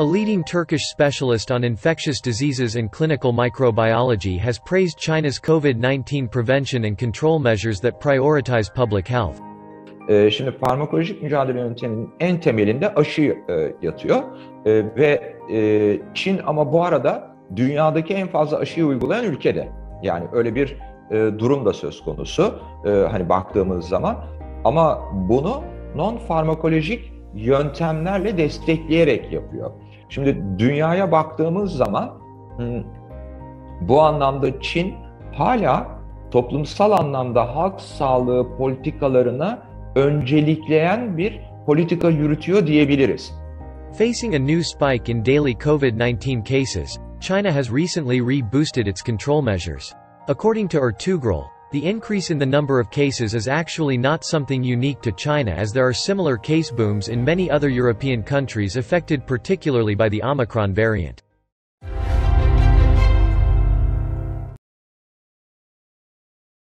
A leading Turkish specialist on infectious diseases and clinical microbiology has praised China's COVID-19 prevention and control measures that prioritize public health. Şimdi farmakolojik mücadele yönteminin en temelinde aşı yatıyor ve Çin ama bu arada dünyadaki en fazla aşıyı uygulayan ülkede. Yani öyle bir durum da söz konusu hani baktığımız zaman, ama bunu non-farmakolojik yöntemlerle destekleyerek yapıyor. Şimdi dünyaya baktığımız zaman bu anlamda Çin hala toplumsal anlamda halk sağlığı politikalarına öncelikleyen bir politika yürütüyor diyebiliriz. Facing a new spike in daily COVID-19 cases, China has recently reboosted its control measures. According to Ertugrul, the increase in the number of cases is actually not something unique to China, as there are similar case booms in many other European countries affected particularly by the Omicron variant.